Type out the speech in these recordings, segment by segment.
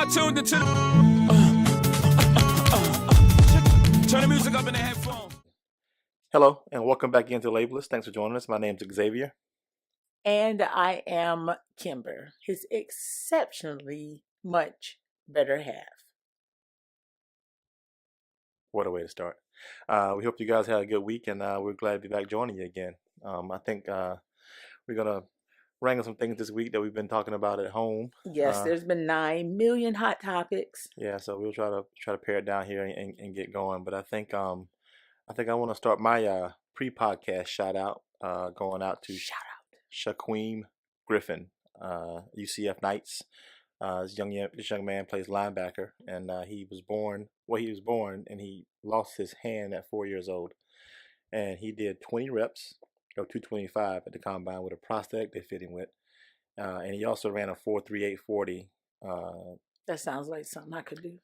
now tuned into the turn the music up in the headphones. Hello, and welcome back into Labeless. Thanks for joining us. My name's Xavier. And I am Kimber, his exceptionally much better half. What a way to start. We hope you guys had a good week, and we're glad to be back joining you again. I think we're going to wrangle some things this week that we've been talking about at home. Yes, there's been 9 million hot topics. Yeah, so we'll try to pare it down here and get going. But I think I want to start my pre-podcast shout out going out to Shaquem Griffin, UCF Knights. This young man plays linebacker, and he was born and he lost his hand at 4 years old, and he did 20 reps or 225 at the combine with a prosthetic they fit him with, and he also ran a 4.3840. That sounds like something I could do.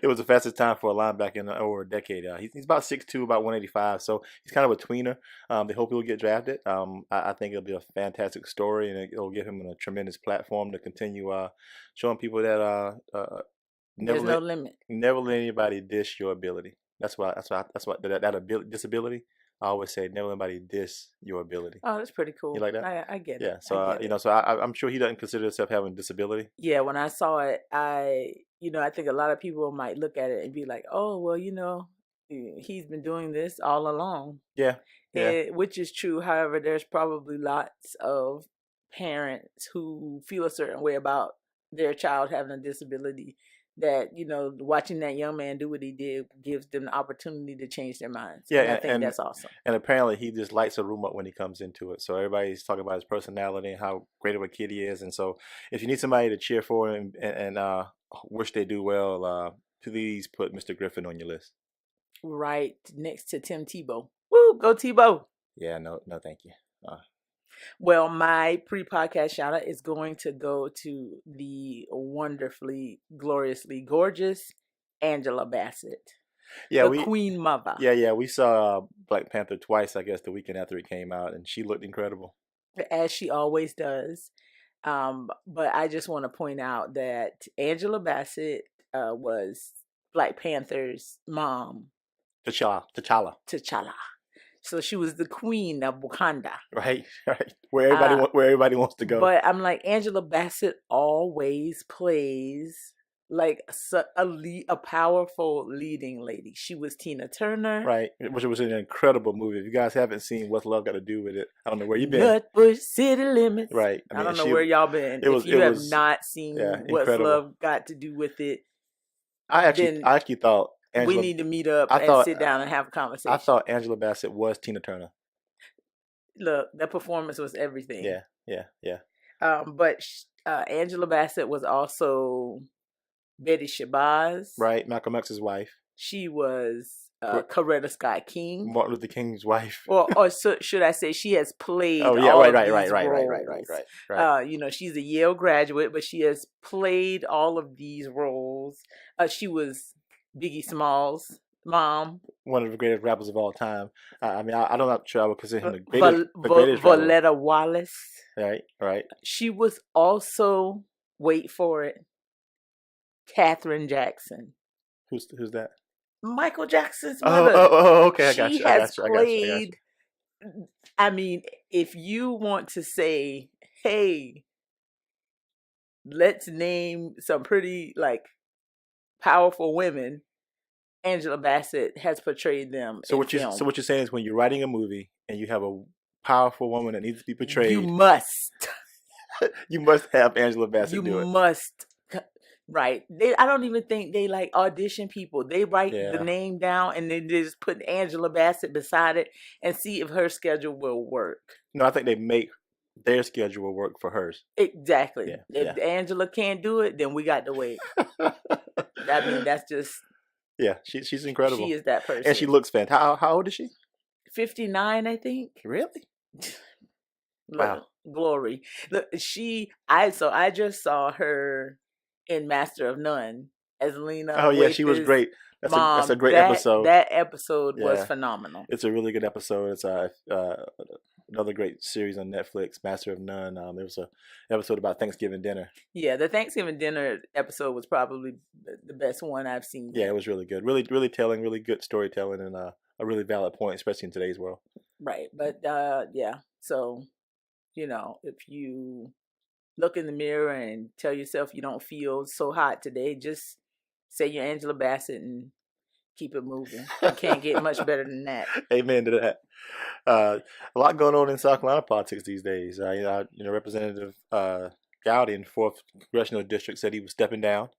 It was the fastest time for a linebacker in over a decade. He's about 6'2", about 185, so he's kind of a tweener. They hope he'll get drafted. I think it'll be a fantastic story, and it'll give him a tremendous platform to continue showing people that There's no limit. Never let anybody dish your ability. That's what that ability, disability. I always say, never let anybody diss your ability. Oh, that's pretty cool. You like that? I get it. Yeah. So I'm sure he doesn't consider himself having a disability. Yeah. When I saw it, I think a lot of people might look at it and be like, "Oh, well, he's been doing this all along." Yeah. Which is true. However, there's probably lots of parents who feel a certain way about their child having a disability, that watching that young man do what he did gives them the opportunity to change their minds. Yeah, and I think that's awesome. And apparently he just lights a room up when he comes into it. So everybody's talking about his personality and how great of a kid he is. And so if you need somebody to cheer for him and wish they do well, please put Mr. Griffin on your list. Right next to Tim Tebow. Woo, go Tebow. Yeah, no, thank you. Well, my pre-podcast shout out is going to go to the wonderfully, gloriously gorgeous Angela Bassett. Yeah, Queen Mother. Yeah, we saw Black Panther twice, I guess, the weekend after it came out, and she looked incredible. As she always does. But I just want to point out that Angela Bassett was Black Panther's mom. T'Challa. So she was the queen of Wakanda. Right. Where everybody wants to go. But I'm like, Angela Bassett always plays like a powerful leading lady. She was Tina Turner. Right. Which was an incredible movie. If you guys haven't seen What's Love Got to Do with It, I don't know where you've been. Nutbush City Limits. Right. I don't know where y'all been. If you have not seen What's Love Got to Do with It, I actually thought we need to meet up and sit down and have a conversation. I thought Angela Bassett was Tina Turner. Look, that performance was everything. Yeah. But Angela Bassett was also Betty Shabazz. Right, Malcolm X's wife. She was Coretta Scott King. Martin Luther King's wife. Or so, should I say she has played right. She's a Yale graduate, but she has played all of these roles. She was Biggie Smalls' mom. One of the greatest rappers of all time. I'm not sure I would consider him the greatest Voletta Wallace. Right. She was also, wait for it, Katherine Jackson. Who's that? Michael Jackson's mother. Oh, okay. I got you. She has played. I mean, if you want to say, hey, let's name some pretty powerful women, Angela Bassett has portrayed them. So what you're saying is, when you're writing a movie and you have a powerful woman that needs to be portrayed, you must have Angela Bassett do it. You must. Right. I don't even think they audition people. They write the name down and then just put Angela Bassett beside it and see if her schedule will work. No, I think they make their schedule work for hers. Exactly. If Angela can't do it, then we got to wait. I mean, that's just... Yeah, she's incredible. She is that person. And she looks fantastic. How old is she? 59, I think. Really? Wow. Glory. Look, I just saw her in Master of None as Lena. Oh yeah, she was Waithes' great. That's mom. a great episode. That episode was Yeah. phenomenal. It's a really good episode. It's another great series on Netflix, Master of None. There was a episode about Thanksgiving dinner. Yeah, the Thanksgiving dinner episode was probably the best one I've seen. Yeah, it was really good. Really, really telling. Really good storytelling, and a really valid point, especially in today's world. Right, but yeah. So, if you look in the mirror and tell yourself you don't feel so hot today, just say you're Angela Bassett and keep it moving. You can't get much better than that. Amen to that. A lot going on in South Carolina politics these days. Representative Gowdy in 4th Congressional District said he was stepping down.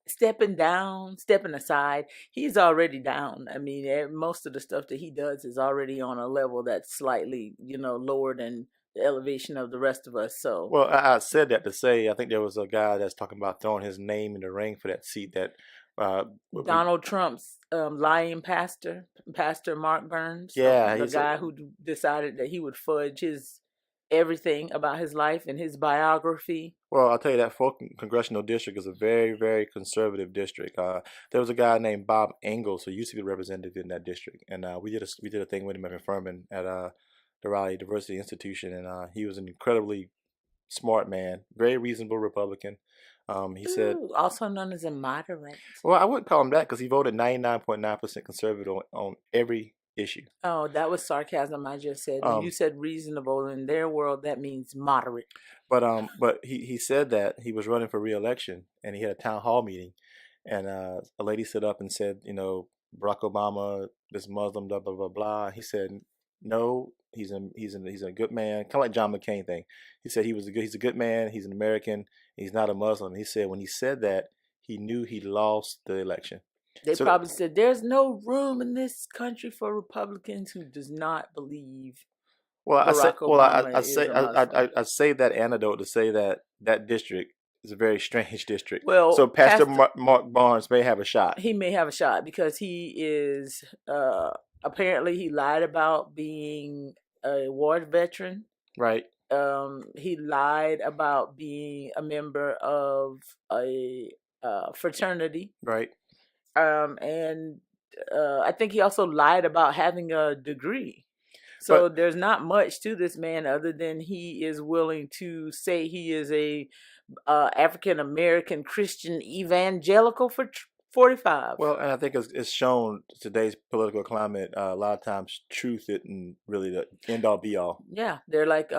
Stepping aside, he's already down. I mean, most of the stuff that he does is already on a level that's slightly, lower than the elevation of the rest of us. So, well, I said that to say I think there was a guy that's talking about throwing his name in the ring for that seat. That Donald Trump's lying pastor Mark Burns, yeah, the guy who decided that he would fudge his everything about his life and his biography. Well, I'll tell you that 4th Congressional District is a very, very conservative district. There was a guy named Bob Ingalls who used to be representative in that district, and we did a thing with him at Furman at the Raleigh Diversity Institution, and he was an incredibly smart man, very reasonable Republican. He said, also known as a moderate. Well, I wouldn't call him that because he voted 99.9% conservative on every issue. Oh, that was sarcasm I just said. When you said reasonable, in their world, that means moderate. But he said that he was running for re-election, and he had a town hall meeting, and a lady stood up and said, Barack Obama, this Muslim, blah blah blah blah. He said, no, he's a good man, kind of like John McCain thing. He said he's a good man, he's an American, he's not a Muslim. He said when he said that, he knew he lost the election. They probably said there's no room in this country for Republicans who does not believe. Well, I say that anecdote to say that district is a very strange district. Well, so Pastor Mark Barnes may have a shot. He may have a shot because he is apparently he lied about being a war veteran. Right. He lied about being a member of a fraternity. Right. And I think he also lied about having a degree. So there's not much to this man other than he is willing to say he is a African American Christian evangelical for 45. Well, and I think it's shown today's political climate. A lot of times, truth isn't really the end all be all. Yeah, they're like,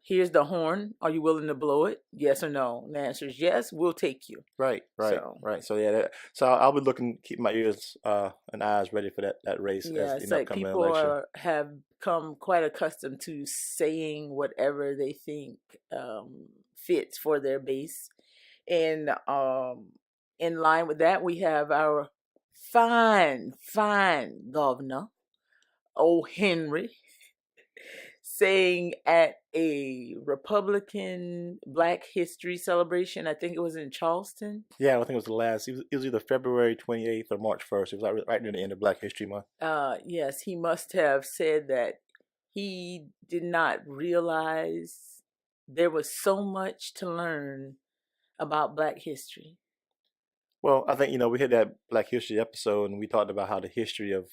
here's the horn. Are you willing to blow it? Yes or no? And the answer is yes. We'll take you. Right. So yeah, so I'll be keep my ears and eyes ready for that race. Yeah, it's like people have become quite accustomed to saying whatever they think fits for their base, and in line with that, we have our fine governor, O. Henry, saying at a Republican Black History celebration, I think it was in Charleston. Yeah, I think it was it was either February 28th or March 1st. It was right near the end of Black History Month. Yes, he must have said that he did not realize there was so much to learn about Black history. Well, I think, we had that Black History episode, and we talked about how the history of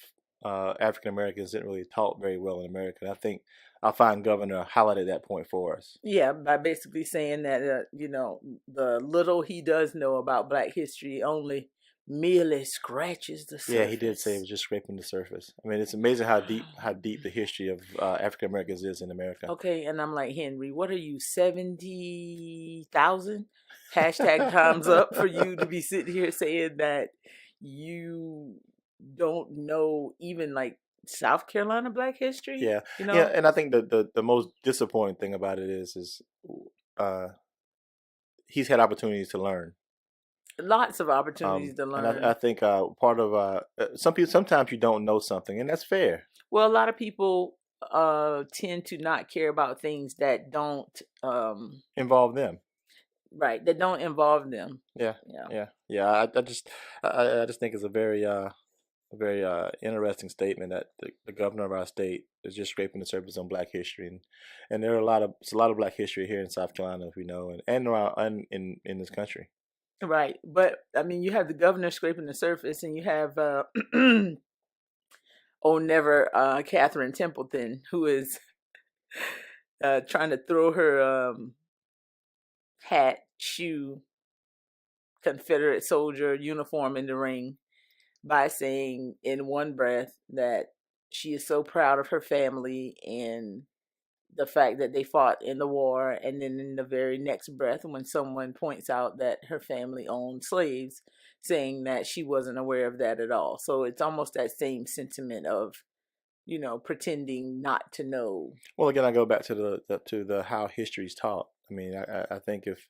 African Americans isn't really taught very well in America. And I think our fine governor highlighted that point for us. Yeah, by basically saying that, the little he does know about Black history only merely scratches the surface. Yeah, he did say it was just scraping the surface. I mean, it's amazing how deep the history of African Americans is in America. Okay, and I'm like, Henry, what are you, 70,000? Hashtag time's up for you to be sitting here saying that you don't know even like South Carolina Black history. Yeah, yeah, and I think the most disappointing thing about it is he's had opportunities to learn. Lots of opportunities to learn. And I think part of sometimes you don't know something, and that's fair. Well, a lot of people tend to not care about things that don't involve them. Right, that don't involve them. Yeah. I just think it's a very very interesting statement that the governor of our state is just scraping the surface on Black history, and there are it's a lot of Black history here in South Carolina, if we know, and around and in this country. Right. But I mean, you have the governor scraping the surface, and you have Catherine Templeton, who is trying to throw her hat, shoe, Confederate soldier uniform in the ring by saying in one breath that she is so proud of her family and the fact that they fought in the war, and then in the very next breath, when someone points out that her family owned slaves, saying that she wasn't aware of that at all. So it's almost that same sentiment of, pretending not to know. Well, again, I go back to the how history is taught. I mean, I think if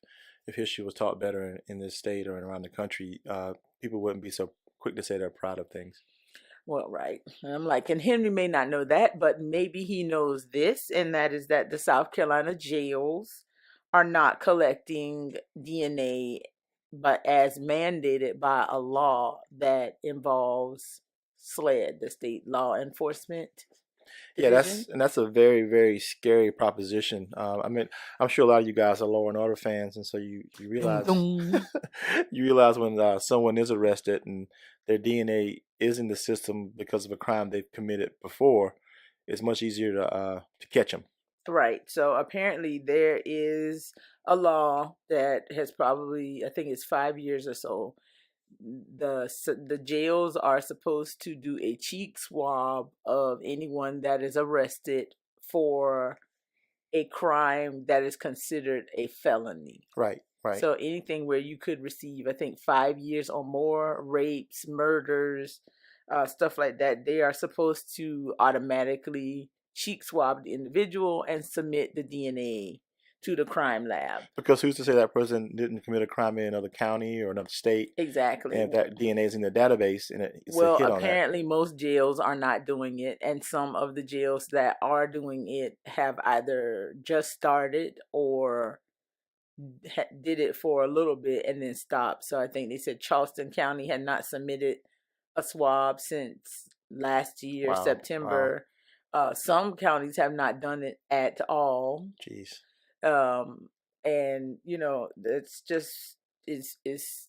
history was taught better in this state or around the country, people wouldn't be so quick to say they're proud of things. Well, right. And I'm like, and Henry may not know that, but maybe he knows this, and that is that the South Carolina jails are not collecting DNA, but as mandated by a law that involves SLED, the State Law Enforcement Division. Yeah, that's a very, very scary proposition. I mean, I'm sure a lot of you guys are Law and Order fans, and so you realize you realize when someone is arrested and their DNA is in the system because of a crime they've committed before, it's much easier to catch them. Right. So apparently there is a law that has probably, I think it's 5 years or so. The jails are supposed to do a cheek swab of anyone that is arrested for a crime that is considered a felony. Right. Right. So anything where you could receive, I think, 5 years or more, rapes, murders, stuff like that, they are supposed to automatically cheek swab the individual and submit the DNA to the crime lab. Because who's to say that person didn't commit a crime in another county or another state? Exactly. And if that DNA is in the database, and it's well, a hit apparently on that. Most jails are not doing it, and some of the jails that are doing it have either just started or did it for a little bit and then stopped. So I think they said Charleston County had not submitted a swab since last year, Wow. September. Wow. Some counties have not done it at all. Jeez. And it's just it's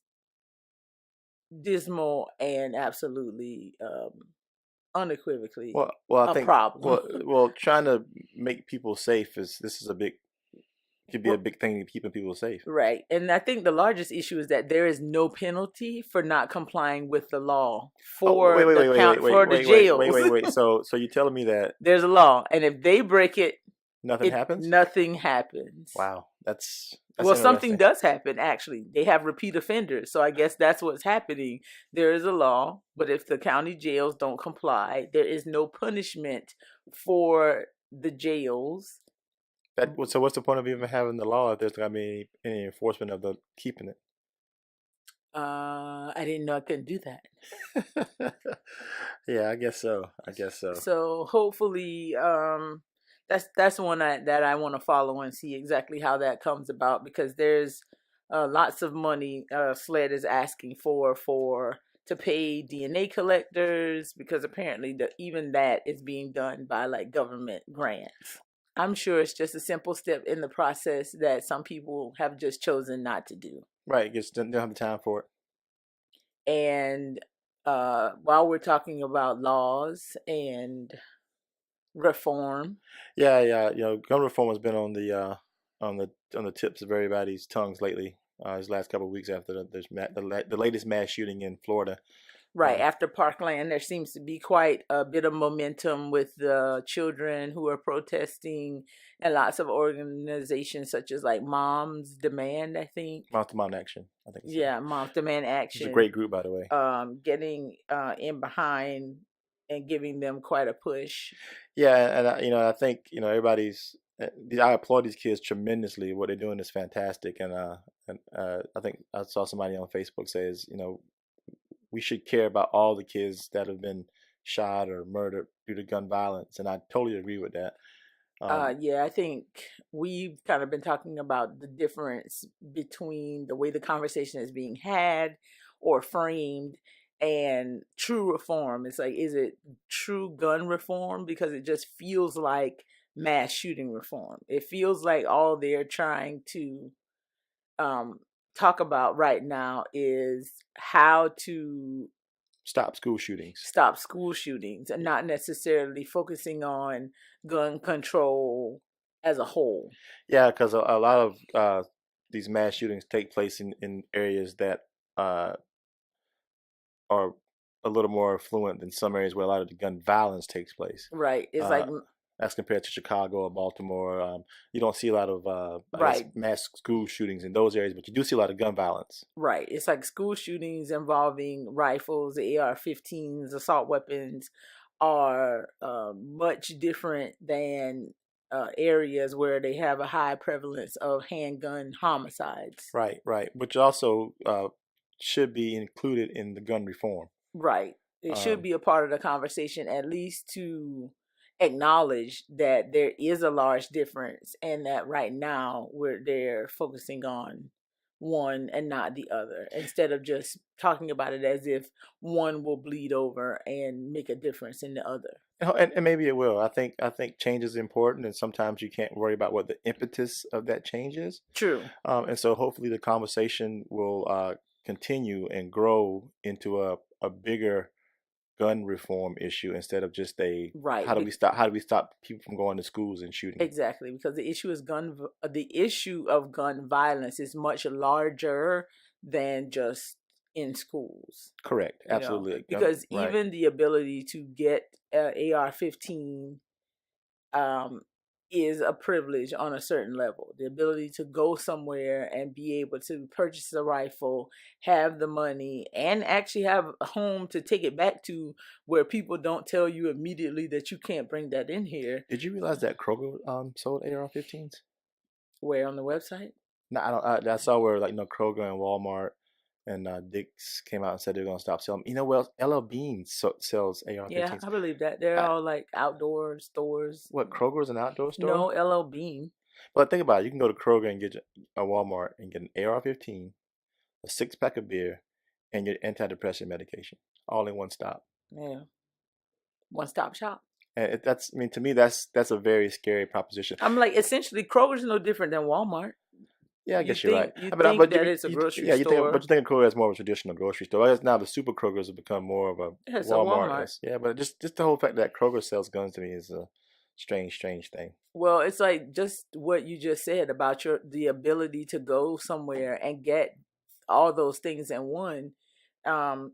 dismal and absolutely unequivocally I think, problem. Well, trying to make people safe could be a big thing in keeping people safe. Right. And I think the largest issue is that there is no penalty for not complying with the law for the jails. Wait. So you're telling me that there's a law, and if they break it, nothing happens? Nothing happens. Wow. That's well, something does happen, actually. They have repeat offenders. So I guess that's what's happening. There is a law, but if the county jails don't comply, there is no punishment for the jails. So what's the point of even having the law if there's going to be any enforcement of the keeping it? I didn't know I couldn't do that. Yeah, I guess so. So hopefully, that's one that I want to follow and see exactly how that comes about, because there's lots of money SLED is asking for to pay DNA collectors, because apparently even that is being done by like government grants. I'm sure it's just a simple step in the process that some people have just chosen not to do. Right, just don't have the time for it. And while we're talking about laws and reform, yeah, gun reform has been on the tips of everybody's tongues lately. These last couple of weeks after the latest mass shooting in Florida. Right, after Parkland, there seems to be quite a bit of momentum with the children who are protesting, and lots of organizations such as like Moms Demand, I think. Moms Demand Action, I think. Yeah, Moms Demand Action. It's a great group, by the way. Getting in behind and giving them quite a push. Yeah, and I think I applaud these kids tremendously. What they're doing is fantastic, and I think I saw somebody on Facebook says, we should care about all the kids that have been shot or murdered due to gun violence, and I totally agree with that. Yeah, I think we've kind of been talking about the difference between the way the conversation is being had or framed and true reform. It's like, is it true gun reform? Because it just feels like mass shooting reform. It feels like all they're trying to talk about right now is how to Stop school shootings. stop school shootings, and not necessarily focusing on gun control as a whole. Yeah, because a lot of these mass shootings take place in areas that are a little more affluent than some areas where a lot of the gun violence takes place. Right. It's Uh, like, as compared to Chicago or Baltimore, you don't see a lot of I guess right. mass school shootings in those areas, but you do see a lot of gun violence. Right. It's like school shootings involving rifles, the AR-15s, assault weapons are much different than areas where they have a high prevalence of handgun homicides. Right, right. Which also should be included in the gun reform. Right. It should Um, be a part of the conversation, at least to acknowledge that there is a large difference, and that right now they're focusing on one and not the other, instead of just talking about it as if one will bleed over and make a difference in the other. and maybe it will. I think change is important, and sometimes you can't worry about what the impetus of that change is. True. And so hopefully the conversation will continue and grow into a bigger gun reform issue instead of just a Right. how do we stop people from going to schools and shooting. Exactly, because the issue is the issue of gun violence is much larger than just in schools. Correct. You know, Absolutely. because Right. even the ability to get AR-15 is a privilege on a certain level. The ability to go somewhere and be able to purchase a rifle, have the money, and actually have a home to take it back to, where people don't tell you immediately that you can't bring that in here. Did you realize that Kroger sold AR-15s? Where on the website? No, I don't. I saw where like Kroger and Walmart and Dick's came out and said they're gonna stop selling. Well, LL Bean sells AR-15s. Yeah, I believe that. They're all like outdoor stores. What, Kroger's an outdoor store? No, LL Bean. But think about it. You can go to Kroger and get a Walmart and get an AR-15, a 6-pack of beer, and your antidepressant medication, all in one stop. Yeah. One-stop shop. And to me, that's a very scary proposition. I'm like, essentially, Kroger's no different than Walmart. Yeah, I guess you're right. You But think that it's a grocery store. But you think of Kroger as more of a traditional grocery store. I guess now the super Krogers have become more of a It's a Walmart. Walmart. Yeah, but just the whole fact that Kroger sells guns to me is a strange thing. Well, it's like just what you just said about the ability to go somewhere and get all those things in one.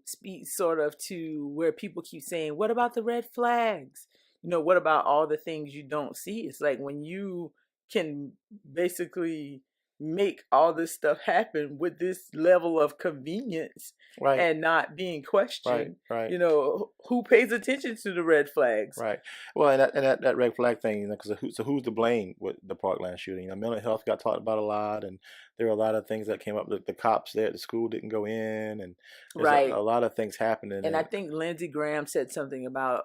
Speaks sort of to where people keep saying, what about the red flags? What about all the things you don't see? It's like when you can basically make all this stuff happen with this level of convenience, Right. and not being questioned. Right. Who pays attention to the red flags? Right. Well, and that red flag thing, because who's to blame with the Parkland shooting? Mental health got talked about a lot, and there were a lot of things that came up. The cops there at the school didn't go in, and there's Right. a lot of things happening. And I think Lindsey Graham said something about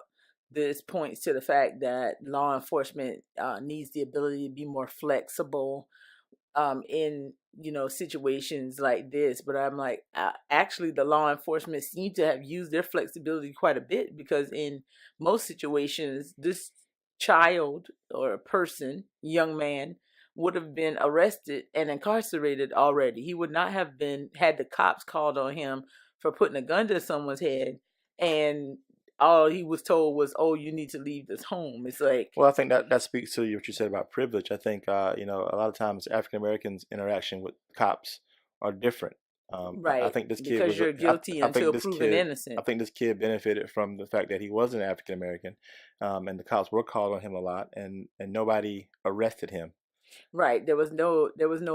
this, points to the fact that law enforcement needs the ability to be more flexible in situations like this. But I'm like, actually the law enforcement seem to have used their flexibility quite a bit, because in most situations this child or a person, young man, would have been arrested and incarcerated already. He would not have had the cops called on him for putting a gun to someone's head, and all he was told was, "Oh, you need to leave this home." It's like, well, I think that speaks to what you said about privilege. I think a lot of times African Americans' interaction with cops are different. right? I think this kid because was you're guilty until proven innocent. I think this kid benefited from the fact that he was an African American, and the cops were called on him a lot, and nobody arrested him. Right. There was no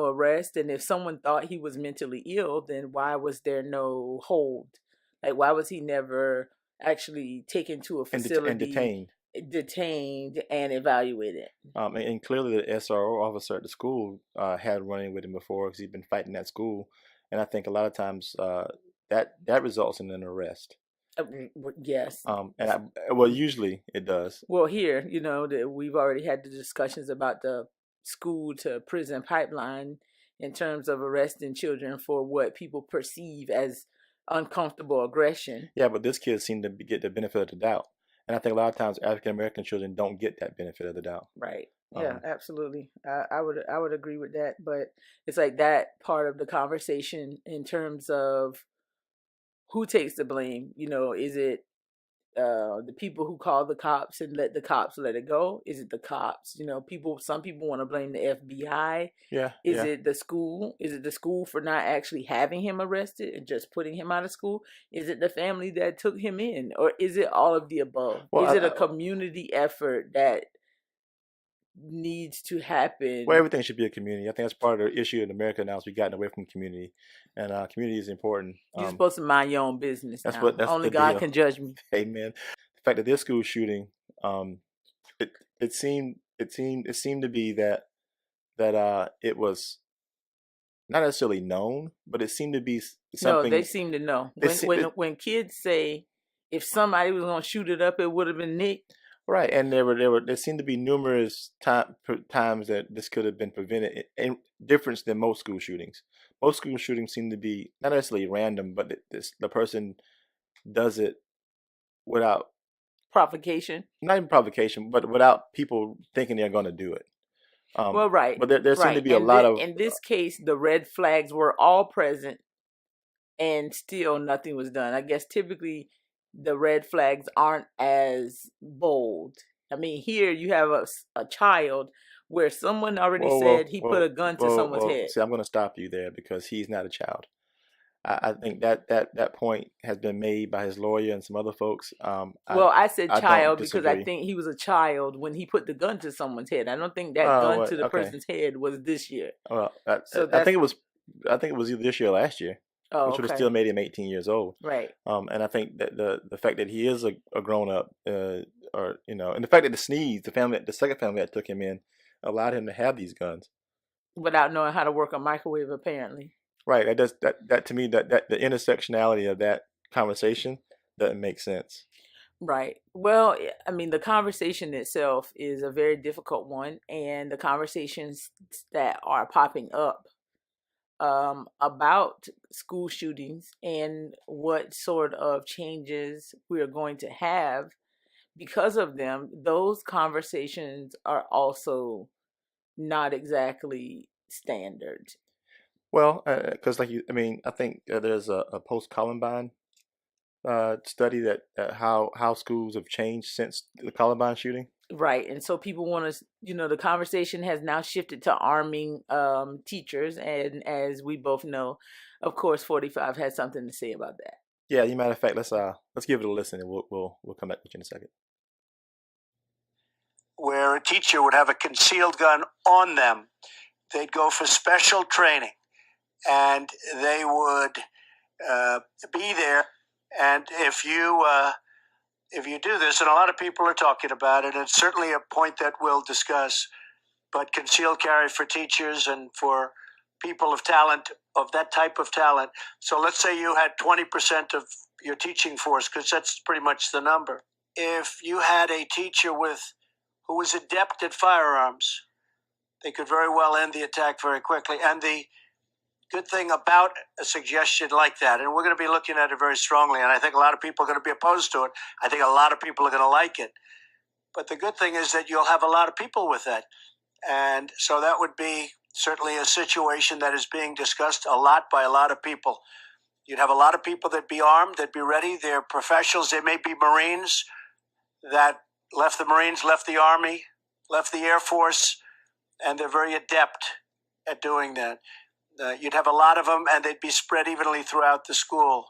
arrest, and if someone thought he was mentally ill, then why was there no hold? Like, why was he never actually taken to a facility and detained and evaluated? And clearly the SRO officer at the school had run-in with him before, because he'd been fighting at school, and I think a lot of times that results in an arrest. Yes. Usually it does. Well, here, we've already had the discussions about the school to prison pipeline in terms of arresting children for what people perceive as uncomfortable aggression. Yeah, but this kid seemed to get the benefit of the doubt, and I think a lot of times African American children don't get that benefit of the doubt. Right. Yeah, Um, absolutely. I would agree with that. But it's like that part of the conversation in terms of who takes the blame. Is it the people who call the cops and let the cops let it go? Is it the cops? Some people want to blame the FBI. yeah, Is yeah. it the school? Is it the school for not actually having him arrested and just putting him out of school? Is it the family that took him in? Or is it all of the above? Well, Is it a community effort that needs to happen? well, everything should be a community. I think that's part of the issue in America now is we've gotten away from community, and community is important. You're supposed to mind your own business That's now. what that's Only the God deal. can judge me. Amen. The fact that this school shooting, it seemed to be that it was not necessarily known, but it seemed to be something. No, they seem to know. When kids say if somebody was gonna shoot it up, it would have been Nick. Right, and there seemed to be numerous times that this could have been prevented. In difference than most school shootings. Most school shootings seem to be not necessarily random, but the person does it without Provocation. not even provocation, but without people thinking they're going to do it. Well, right. But there seem to be a And lot of. in this case, the red flags were all present, and still nothing was done. I guess typically the red flags aren't as bold. I mean, here you have a child where someone already said he put a gun to someone's head. See, I'm going to stop you there because he's not a child. I think that point has been made by his lawyer and some other folks. I said child because I disagree. think he was a child when he put the gun to someone's head. I don't think that gun to the person's head was this year. Well, I think it was either this year or last year, which would have still made him 18 years old. Right. And I think that the fact that he is a grown up, and the fact that the second family that took him in, allowed him to have these guns without knowing how to work a microwave, apparently. Right. That to me that the intersectionality of that conversation doesn't make sense. Right. Well, I mean, the conversation itself is a very difficult one, and the conversations that are popping up about school shootings and what sort of changes we are going to have because of them, those conversations are also not exactly standard. Well, because I think there's a post-Columbine study that how schools have changed since the Columbine shooting. Right, and so people want to, the conversation has now shifted to arming teachers, and as we both know, of course, 45 has something to say about that. Yeah, as a matter of fact, let's give it a listen, and we'll come back to you in a second. Where a teacher would have a concealed gun on them, they'd go for special training. And they would be there. And if you do this, and a lot of people are talking about it, and it's certainly a point that we'll discuss, but concealed carry for teachers and for people of talent, of that type of talent. So let's say you had 20% of your teaching force, because that's pretty much the number. If you had a teacher who was adept at firearms, they could very well end the attack very quickly. And the good thing about a suggestion like that, and we're going to be looking at it very strongly, and I think a lot of people are going to be opposed to it. I think a lot of people are going to like it. But the good thing is that you'll have a lot of people with that. And so that would be certainly a situation that is being discussed a lot by a lot of people. You'd have a lot of people that'd be armed, that'd be ready. They're professionals. They may be Marines that left the Marines, left the Army, left the Air Force, and they're very adept at doing that. You'd have a lot of them, and they'd be spread evenly throughout the school.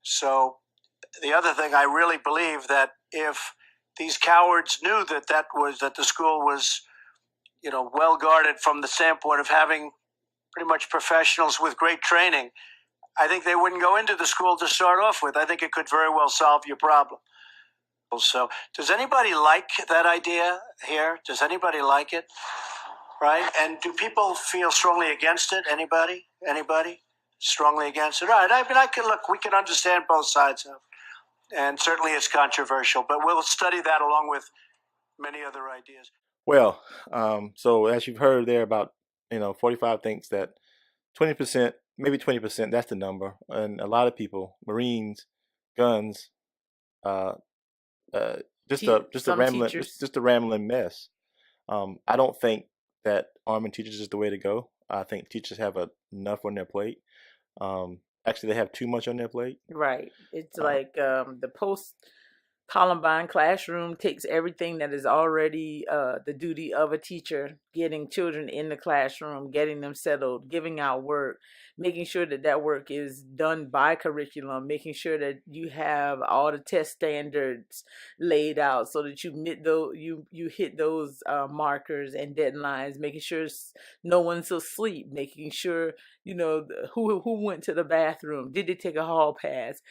So the other thing, I really believe that if these cowards knew that the school was, well guarded from the standpoint of having pretty much professionals with great training, I think they wouldn't go into the school to start off with. I think it could very well solve your problem. So does anybody like that idea here? Does anybody like it? Right? And do people feel strongly against it? Anybody? Strongly against it? Right. I mean, we can understand both sides of it. And certainly it's controversial, but we'll study that along with many other ideas. Well, so as you've heard there about, 45 thinks that 20% maybe 20%. That's the number. And a lot of people, Marines, guns, uh, uh, Some teachers. just a rambling mess. I don't think that arming teachers is the way to go. I think teachers have enough on their plate. Actually, they have too much on their plate. Right. It's Uh, like the post Columbine classroom takes everything that is already the duty of a teacher, getting children in the classroom, getting them settled, giving out work, making sure that that work is done by curriculum, making sure that you have all the test standards laid out so that you hit those markers and deadlines, making sure no one's asleep, making sure who went to the bathroom, did they take a hall pass,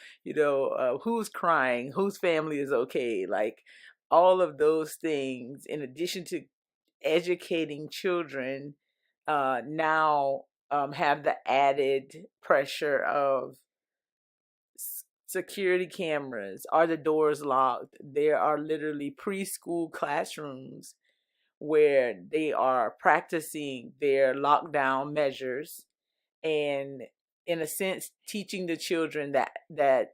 who's crying, whose family is okay, like all of those things, in addition to educating children, now have the added pressure of security cameras. Are the doors locked? There are literally preschool classrooms where they are practicing their lockdown measures and, in a sense, teaching the children that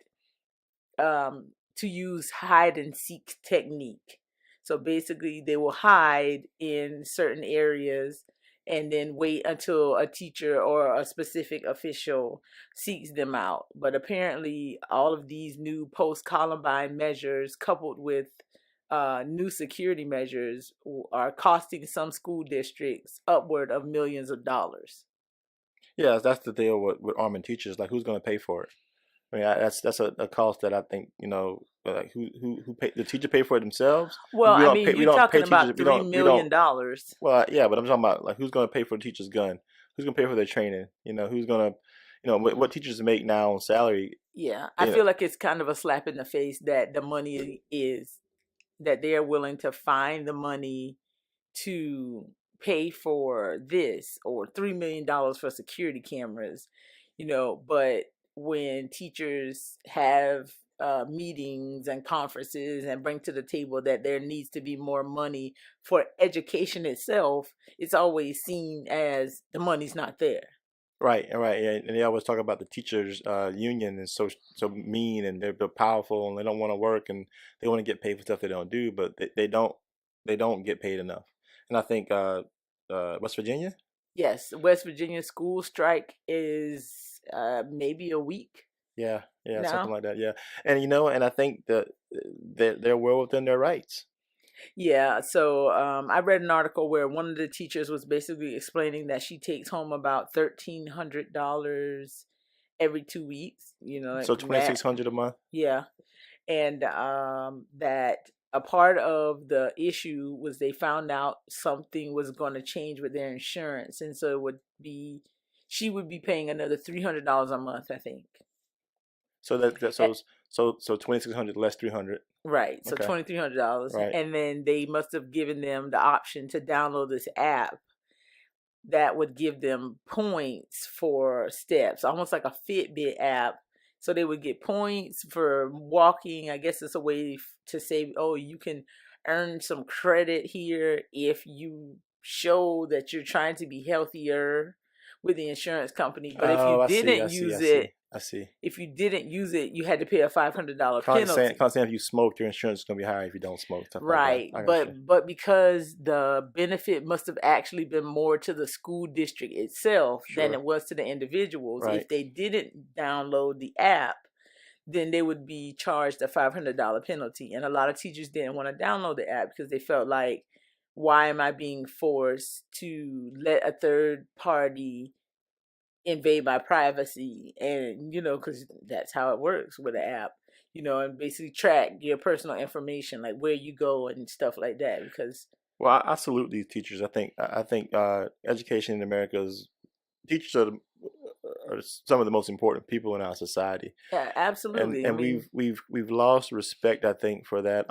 to use hide and seek technique. So basically they will hide in certain areas and then wait until a teacher or a specific official seeks them out. But apparently all of these new post-Columbine measures, coupled with new security measures, are costing some school districts upward of millions of dollars. yeah, that's the deal with arming teachers. Like, who's going to pay for it? I mean, that's a cost that I think, like who pay, the teacher pay for it themselves? Well, We I don't mean, pay, we you're don't pay talking teachers. about $3 million. Well, yeah, but I'm talking about, like, who's going to pay for the teacher's gun? Who's going to pay for their training? Who's going to, what teachers make now on salary? Yeah, I feel like it's kind of a slap in the face that the money is, that they're willing to find the money to pay for this, or $3 million for security cameras, but when teachers have meetings and conferences and bring to the table that there needs to be more money for education itself, it's always seen as the money's not there. Right, right, yeah. And they always talk about the teachers' union is so mean, and they're powerful, and they don't want to work, and they want to get paid for stuff they don't do, but they don't get paid enough. And I think West Virginia. Yes, West Virginia school strike is maybe a week Yeah, now. something like that. Yeah, and I think that they're well within their rights. Yeah, so I read an article where one of the teachers was basically explaining that she takes home about $1,300 every 2 weeks. So Like that. $2,600 a month. Yeah, and that a part of the issue was they found out something was going to change with their insurance, and so she would be paying another $300 a month, I think. So so 2,600 less 300. Right, so Okay. $2,300, Right. and then they must have given them the option to download this app that would give them points for steps, almost like a Fitbit app. So they would get points for walking. I guess it's a way to say, oh, you can earn some credit here if you show that you're trying to be healthier with the insurance company. But if you didn't use it, I see. if you didn't use it, you had to pay a $500 penalty. Saying if you smoke, your insurance is going to be higher if you don't smoke. Stuff Right, like that. I got you. but because the benefit must have actually been more to the school district itself than Sure. it was to the individuals. Right. If they didn't download the app, then they would be charged a $500 penalty. And a lot of teachers didn't want to download the app because they felt like, why am I being forced to let a third party invade my privacy? And because that's how it works with an app, and basically track your personal information, like where you go and stuff like that. Because Well, I salute these teachers. I think education in America teachers are some of the most important people in our society. yeah, absolutely. And we've lost respect, I think, for that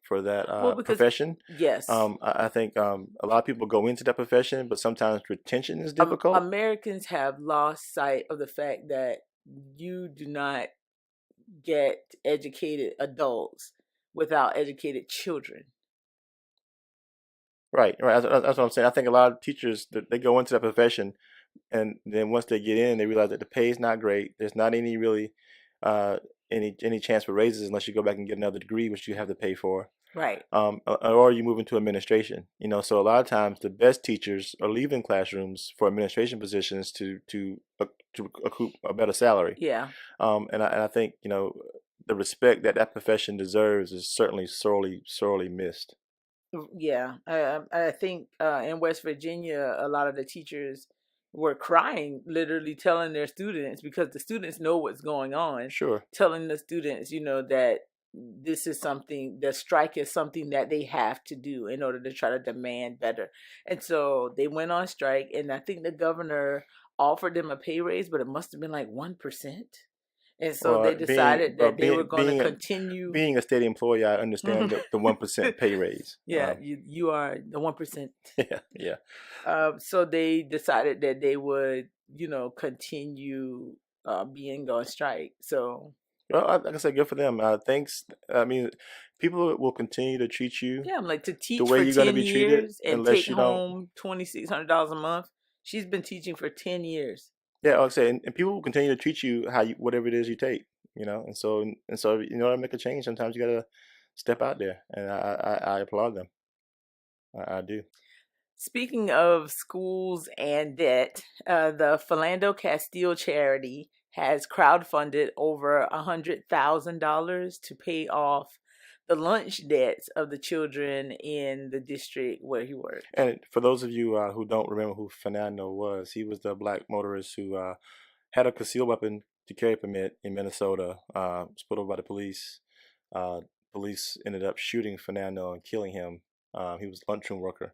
because profession. yes, I think a lot of people go into that profession, but sometimes retention is difficult. Americans have lost sight of the fact that you do not get educated adults without educated children. Right. That's what I'm saying. I think a lot of teachers, they go into that profession And then once they get in, they realize that the pay is not great. There's not any really uh, any chance for raises unless you go back and get another degree, which you have to pay for. Right. Or you move into administration. So a lot of times the best teachers are leaving classrooms for administration positions to recoup a better salary. Yeah. And I think the respect that profession deserves is certainly sorely missed. Yeah. I think in West Virginia, a lot of the teachers were crying, literally telling their students, because the students know what's going on. Sure. Telling the students, that this is something, the strike is something that they have to do in order to try to demand better. And so they went on strike, and I think the governor offered them a pay raise, but it must have been like 1%. And so they decided that they were going to continue. Being a state employee, I understand the 1% pay raise. Yeah, you are the 1%. Yeah. So they decided that they would, continue being on strike. So. Well, like I said, good for them. Thanks. I mean, people will continue to treat you. Yeah, I'm like, to teach the way for you're 10 going to be treated years and unless take you home $2,600 a month. She's been teaching for 10 years. Yeah, like I say, and people will continue to treat you whatever it is you take, and so in order to make a change, sometimes you gotta step out there, and I applaud them. I do. Speaking of schools and debt, the Philando Castile charity has crowdfunded over $100,000 to pay off the lunch debts of the children in the district where he worked. And for those of you who don't remember who Fernando was, he was the black motorist who had a concealed weapon to carry permit in Minnesota, was pulled over by the police. Police ended up shooting Fernando and killing him. He was a lunchroom worker.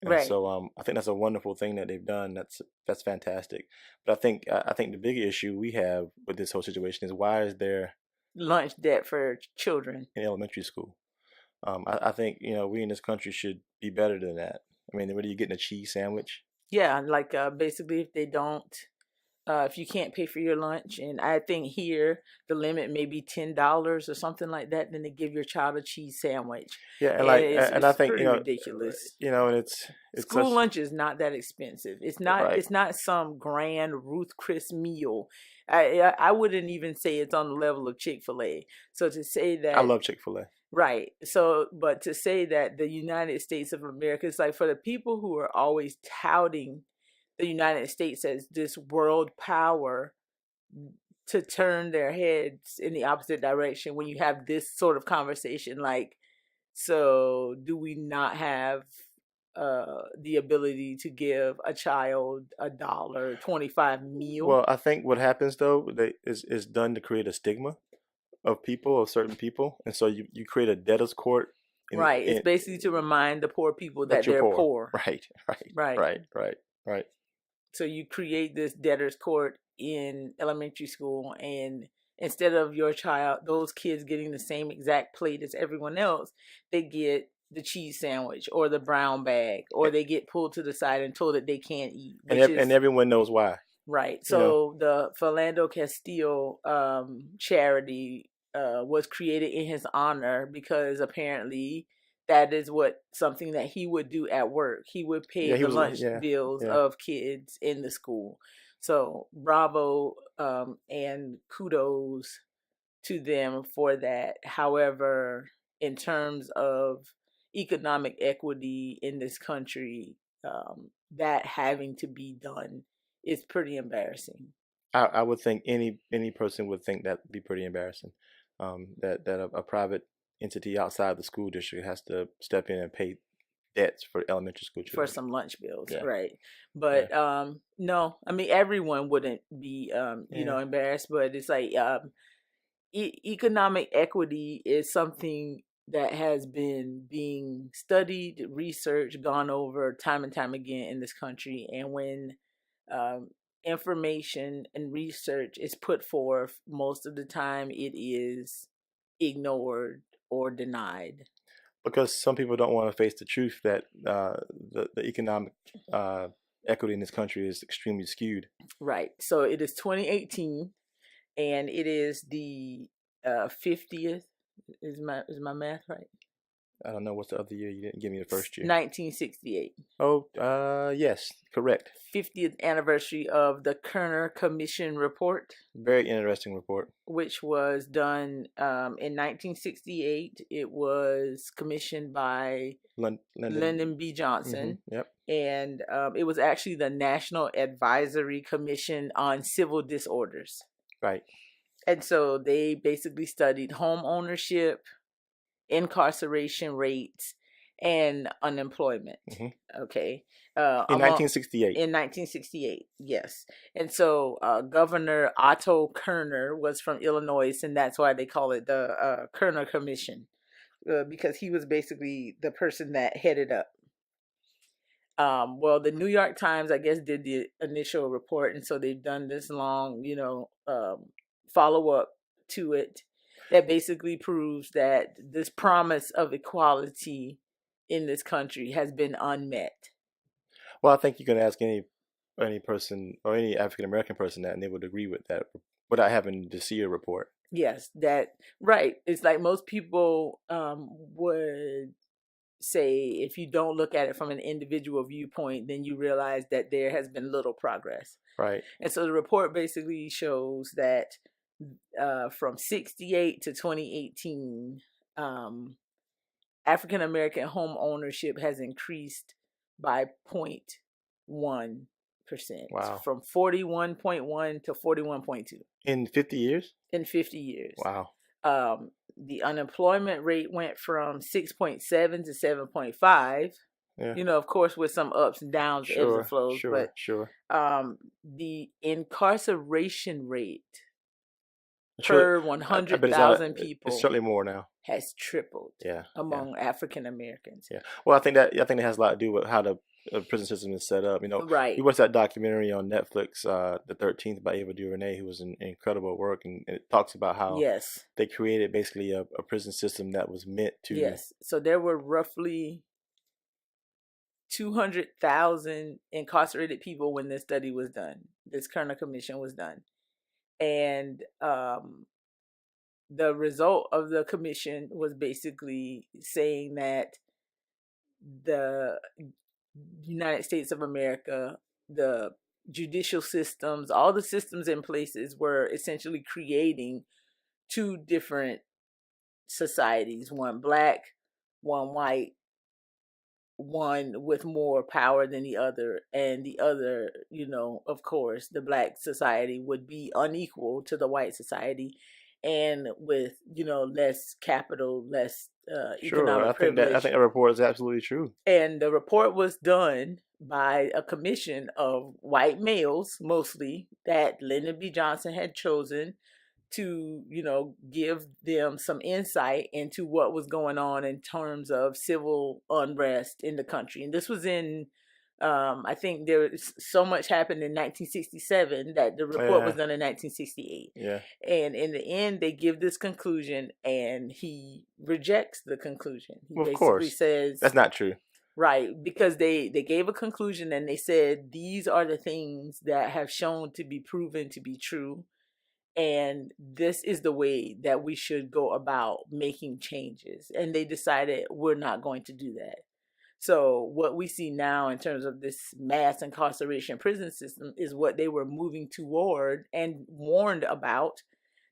And Right. so I think that's a wonderful thing that they've done. That's fantastic. But I think the big issue we have with this whole situation is, why is there lunch debt for children in elementary school? I think we in this country should be better than that. I mean, what are you getting, a cheese sandwich? Yeah, like basically if they don't, if you can't pay for your lunch, and I think here the limit may be $10 or something like that, then they give your child a cheese sandwich. Yeah, and I think pretty ridiculous. And it's School lunch is not that expensive. It's not. Right. It's not some grand Ruth Chris meal. I wouldn't even say it's on the level of Chick-fil-A. So to say that, I love Chick-fil-A. Right. So, but to say that the United States of America is like, for the people who are always touting the United States as this world power, to turn their heads in the opposite direction when you have this sort of conversation, like, so do we not have the ability to give a child $1.25 meal? Well, I think what happens though, is done to create a stigma of people, of certain people, and so you create a debtor's court. Right. It's basically to remind the poor people that they're poor. Right. So you create this debtor's court in elementary school, and instead of your child, those kids getting the same exact plate as everyone else, they get the cheese sandwich or the brown bag, or they get pulled to the side and told that they can't eat. And everyone knows why. Right. So the Philando Castile charity was created in his honor, because apparently that is something that he would do at work. He would pay the lunch bills of kids in the school. So bravo, and kudos to them for that. However, in terms of economic equity in this country, that having to be done is pretty embarrassing. I would think any person would think that would be pretty embarrassing. That a private entity outside the school district has to step in and pay debts for elementary school children. For some lunch bills, right? But no, I mean, everyone wouldn't be embarrassed, but it's like economic equity is something that has been being studied, researched, gone over time and time again in this country. And when information and research is put forth, most of the time it is ignored or denied. Because some people don't want to face the truth that the economic equity in this country is extremely skewed. Right. So it is 2018, and it is the 50th. Is my math right? I don't know what's the other year. You didn't give me the first year. 1968. Oh, yes, correct. 50th anniversary of the Kerner Commission report, Very interesting report. which was done in 1968. It was commissioned by Lyndon B. Johnson. Yep. And it was actually the National Advisory Commission on Civil Disorders. Right. And so they basically studied home ownership, incarceration rates, and unemployment. Okay. In 1968. In 1968, yes. And so Governor Otto Kerner was from Illinois, and that's why they call it the Kerner Commission, because he was basically the person that headed up. Well, the New York Times, I guess, did the initial report, and so they've done this long, follow-up to it that basically proves that this promise of equality in this country has been unmet. Well, I think you can ask any person or any African American person that, and they would agree with that without having to see a report. Yes, right. It's like most people would say, if you don't look at it from an individual viewpoint, then you realize that there has been little progress. Right. And so the report basically shows that from 68 to 2018, African American home ownership has increased by 0.1%. Wow. From 41.1 to 41.2. In 50 years? In 50 years. Wow. The unemployment rate went from 6.7 to 7.5. Yeah. Of course, with some ups and downs, ebbs and flows. Sure. The incarceration rate per 100,000 people, it's certainly more now, has tripled. Yeah. Among African Americans. Yeah. Well, I think that has a lot to do with how the prison system is set up. Right. You watched that documentary on Netflix, The 13th, by Eva DuVernay, who was an incredible work, and it talks about how they created basically a prison system that was meant to. Yes. So there were roughly 200,000 incarcerated people when this study was done. This Kerner Commission was done. And the result of the commission was basically saying that the United States of America, the judicial systems, all the systems in places were essentially creating two different societies, one black, one white, one with more power than the other, and the other, of course, the black society would be unequal to the white society, and with less capital, less economic privilege. I think that report is absolutely true. And the report was done by a commission of white males, mostly, that Lyndon B. Johnson had chosen to, give them some insight into what was going on in terms of civil unrest in the country. And this was in, I think there was so much happened in 1967 that the report was done in 1968. Yeah. And in the end, they give this conclusion, and he rejects the conclusion. He basically says that's not true. Right, because they gave a conclusion, and they said these are the things that have shown to be proven to be true. And this is the way that we should go about making changes. And they decided we're not going to do that. So what we see now in terms of this mass incarceration prison system is what they were moving toward and warned about,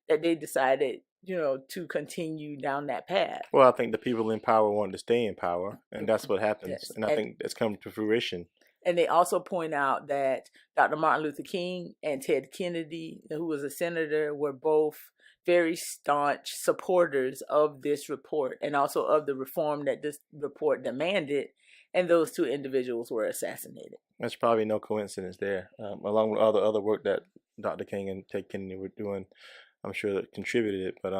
that they decided, to continue down that path. Well, I think the people in power wanted to stay in power, and that's what happens. Yes. And I think it's come to fruition. And they also point out that Dr. Martin Luther King and Ted Kennedy, who was a senator, were both very staunch supporters of this report and also of the reform that this report demanded. And those two individuals were assassinated. There's probably no coincidence there. Along with all the other work that Dr. King and Ted Kennedy were doing, I'm sure that contributed it. But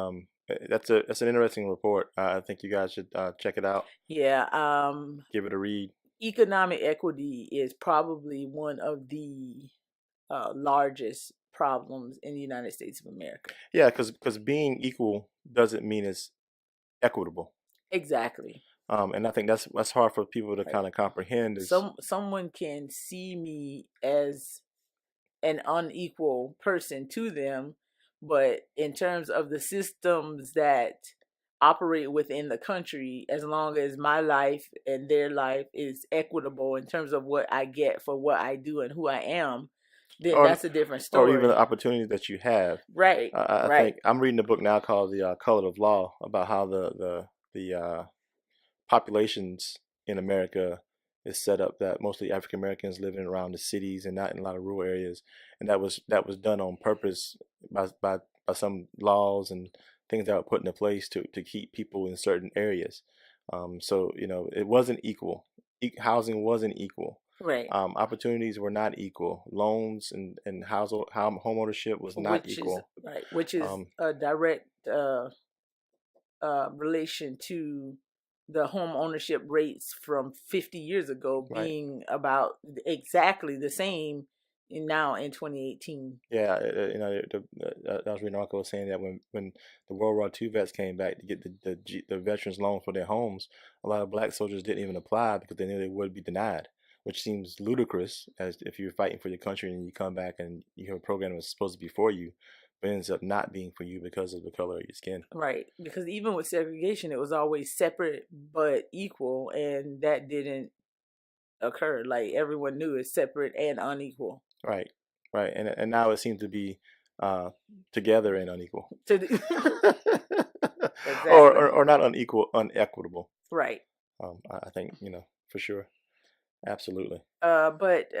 that's an interesting report. I think you guys should check it out. Yeah. Give it a read. Economic equity is probably one of the largest problems in the United States of America. Yeah, because being equal doesn't mean it's equitable. Exactly. And I think that's hard for people to kind of comprehend. Someone can see me as an unequal person to them, but in terms of the systems that operate within the country as long as my life and their life is equitable in terms of what I get for what I do and who I am, then that's a different story. Or even the opportunities that you have. Right. I think I'm reading a book now called The Color of Law, about how the populations in America is set up, that mostly African Americans living around the cities and not in a lot of rural areas, and that was done on purpose by some laws and things that were put into place to keep people in certain areas. So it wasn't equal. Housing wasn't equal. Right. Opportunities were not equal. Loans and home ownership was not equal. Which is a direct relation to the home ownership rates from 50 years ago being about exactly the same now in 2018. Yeah, I was reading an article saying that when the World War II vets came back to get the veterans loan for their homes, a lot of black soldiers didn't even apply because they knew they would be denied, which seems ludicrous, as if you're fighting for your country and you come back and you have a program that's supposed to be for you, but ends up not being for you because of the color of your skin. Right, because even with segregation, it was always separate but equal, and that didn't occur. Like, everyone knew it's separate and unequal. Right, and now it seems to be together and unequal. Exactly. or not unequal, unequitable. Right. I think for sure, absolutely. But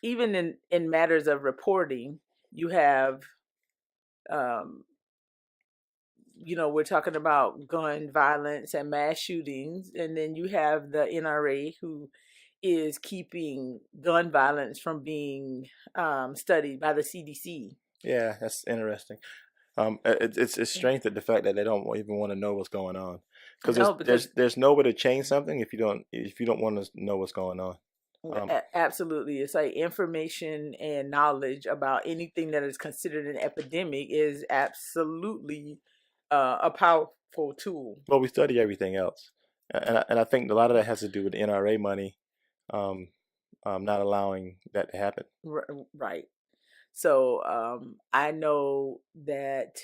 even in matters of reporting, you have, we're talking about gun violence and mass shootings, and then you have the NRA, who is keeping gun violence from being studied by the CDC. Yeah, that's interesting. It's strange that the fact that they don't even want to know what's going on, because there's no way to change something if you don't want to know what's going on. Absolutely. It's like information and knowledge about anything that is considered an epidemic is absolutely a powerful tool. Well, we study everything else, and I think a lot of that has to do with the NRA money, not allowing that to happen. Right. So I know that.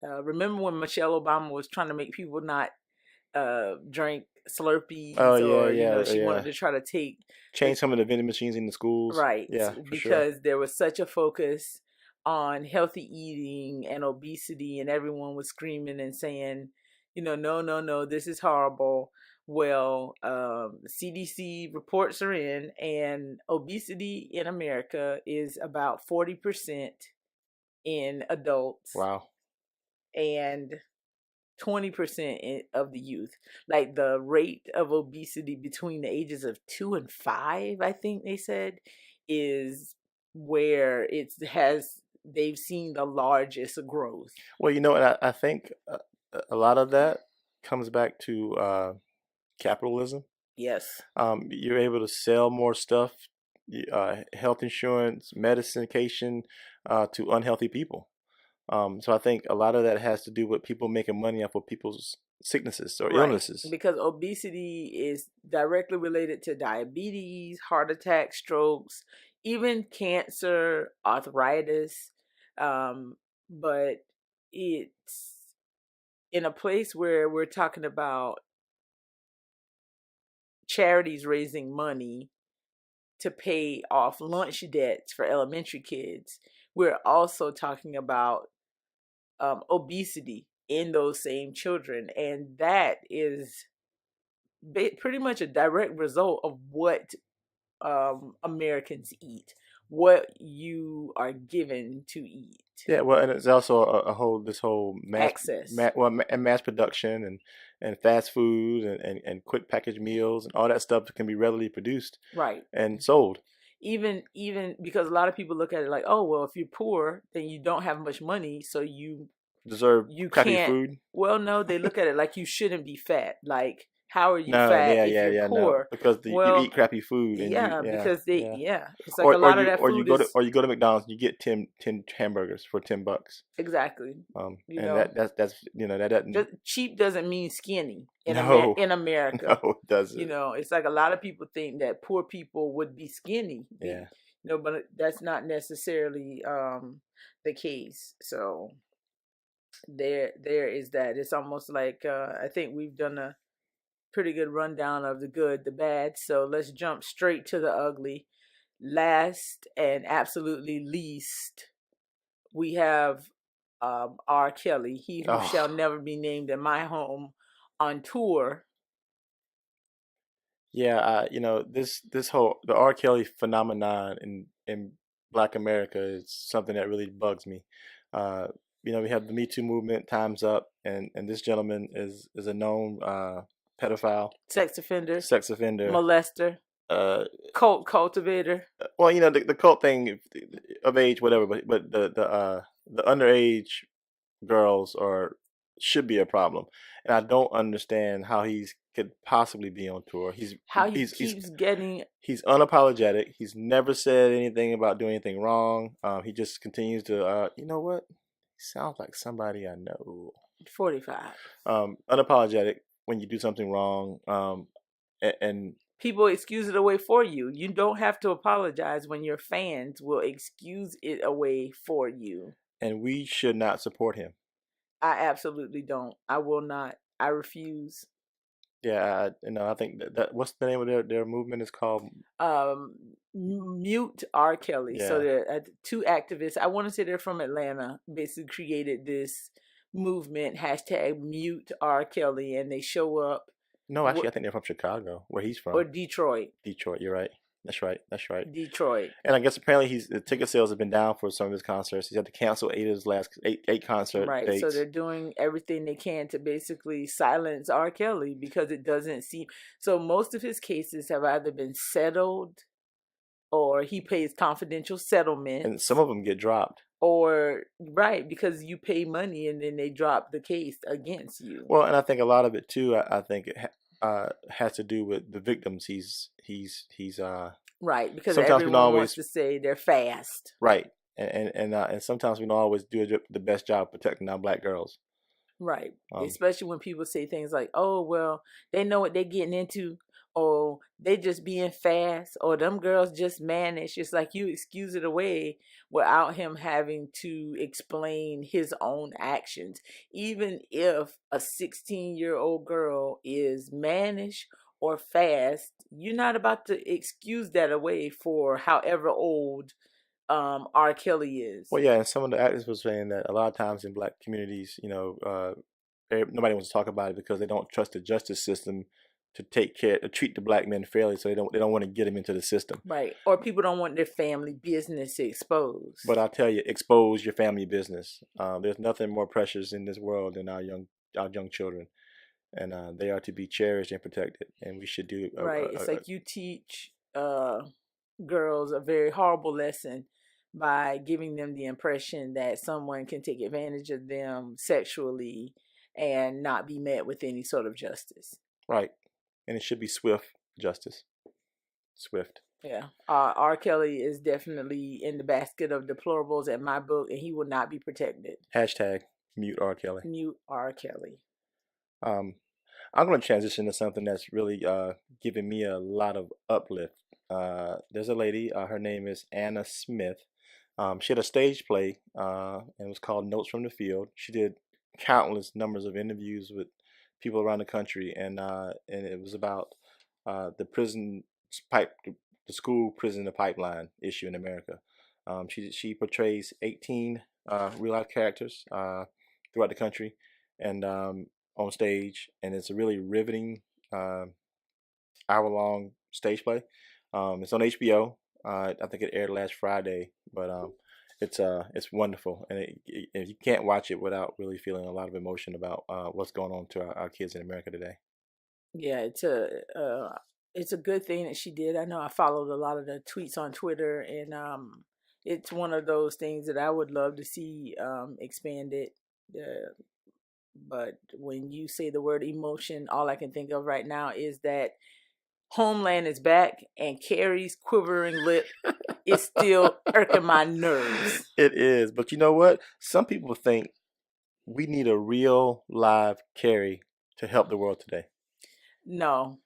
Remember when Michelle Obama was trying to make people not drink Slurpees? She wanted to try to change some of the vending machines in the schools. Right. Yeah, because there was such a focus on healthy eating and obesity, and everyone was screaming and saying, no, this is horrible. Well, CDC reports are in, and obesity in America is about 40% in adults. Wow. And 20% of the youth. Like, the rate of obesity between the ages of 2 and 5, I think they said, is where they've seen the largest growth. Well, and I think a lot of that comes back to capitalism. Yes. You're able to sell more stuff, health insurance, medication, to unhealthy people. So I think a lot of that has to do with people making money off of people's sicknesses or illnesses. Because obesity is directly related to diabetes, heart attack, strokes, even cancer, arthritis. But it's in a place where we're talking about charities raising money to pay off lunch debts for elementary kids. We're also talking about obesity in those same children, and that is pretty much a direct result of what Americans eat, what you are given to eat. Yeah, well, and it's also this whole access, mass production and fast food and quick packaged meals and all that stuff that can be readily produced, right, and sold. Even because a lot of people look at it like, oh, well, if you're poor, then you don't have much money, so you crappy food. Well, no, they look at it like you shouldn't be fat. Like, how are you fat if you're poor? No, because you eat crappy food. And because it's like a lot of that food or you go to McDonald's and you get 10 hamburgers for $10. Exactly. That cheap doesn't mean skinny in America. No, it doesn't. It's like a lot of people think that poor people would be skinny. Yeah. But that's not necessarily the case. So there is that. It's almost like I think we've done a pretty good rundown of the good, the bad. So let's jump straight to the ugly. Last and absolutely least, we have R. Kelly, he who shall never be named in my home, on tour. Yeah, this whole the R. Kelly phenomenon in Black America is something that really bugs me. Uh, we have the Me Too movement, Time's Up, and this gentleman is a known pedophile, Sex offender, molester, cult cultivator. Well, the cult thing of age, whatever, but the underage girls should be a problem, and I don't understand how he's could possibly be on tour. He's unapologetic. He's never said anything about doing anything wrong. He just continues to you know what? He sounds like somebody I know. 45. Unapologetic when you do something wrong. And people excuse it away for you. You don't have to apologize when your fans will excuse it away for you. And we should not support him. I absolutely don't. I will not. I refuse. Yeah, I think that what's the name of their movement is called? Mute R. Kelly. Yeah. So they're two activists. I want to say they're from Atlanta. Basically created this movement, #Mute R. Kelly, and they show up. No, actually, I think they're from Chicago, where he's from. Or Detroit. Detroit, you're right. That's right. Detroit. And I guess apparently the ticket sales have been down for some of his concerts. He's had to cancel eight concert right. dates. So they're doing everything they can to basically silence R. Kelly because it doesn't seem. So most of his cases have either been settled or he pays confidential settlement. And some of them get dropped. Or, right, because you pay money and then they drop the case against you. Well, and I think a lot of it too, I think it has to do with the victims he's right, because everyone wants to say they're fast. Right. And sometimes we don't always do the best job protecting our Black girls. Right. Especially when people say things like, oh, well, they know what they're getting into. Or they just being fast. Or them girls just manage. It's like you excuse it away without him having to explain his own actions. Even if a 16-year-old girl is mannish or fast, you're not about to excuse that away for however old R. Kelly is. Well, yeah, and some of the activists were saying that a lot of times in Black communities, nobody wants to talk about it because they don't trust the justice system to treat the Black men fairly, so they don't want to get them into the system. Right, or people don't want their family business exposed. But I'll tell you, expose your family business. There's nothing more precious in this world than our young children, and they are to be cherished and protected, and we should do. Right, it's like you teach girls a very horrible lesson by giving them the impression that someone can take advantage of them sexually and not be met with any sort of justice. Right. And it should be swift justice. Swift. Yeah. R. Kelly is definitely in the basket of deplorables in my book, and he will not be protected. #Mute R. Kelly. Mute R. Kelly. I'm going to transition to something that's really giving me a lot of uplift. There's a lady, her name is Anna Smith. She had a stage play, and it was called Notes from the Field. She did countless numbers of interviews with people around the country, and it was about the school prison pipeline issue in America. She portrays 18 real life characters throughout the country and on stage, and it's a really riveting hour-long stage play. It's on HBO. I think it aired last Friday, but it's wonderful, and if you can't watch it without really feeling a lot of emotion about what's going on to our kids in America today. Yeah, it's a good thing that she did. I know I followed a lot of the tweets on Twitter, and it's one of those things that I would love to see expanded. But when you say the word emotion, all I can think of right now is that Homeland is back, and Carrie's quivering lip is still irking my nerves. It is, but you know what? Some people think we need a real live Carrie to help the world today. No,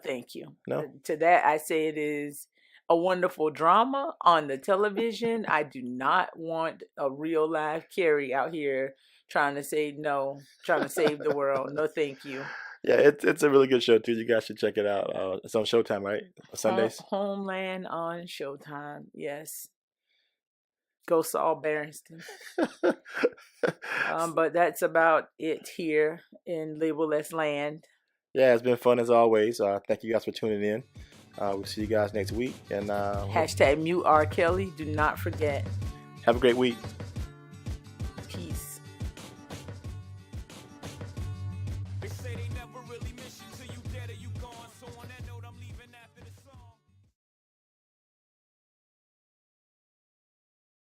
thank you. No? To that, I say it is a wonderful drama on the television. I do not want a real live Carrie out here trying to save the world. No, thank you. Yeah, it's a really good show too. You guys should check it out. It's on Showtime, right? Sundays. Homeland on Showtime. Yes. Go Saul Berenstain. But that's about it here in Labelless Land. Yeah, it's been fun as always. Thank you guys for tuning in. We'll see you guys next week. And Hashtag mute R. Kelly. Do not forget. Have a great week.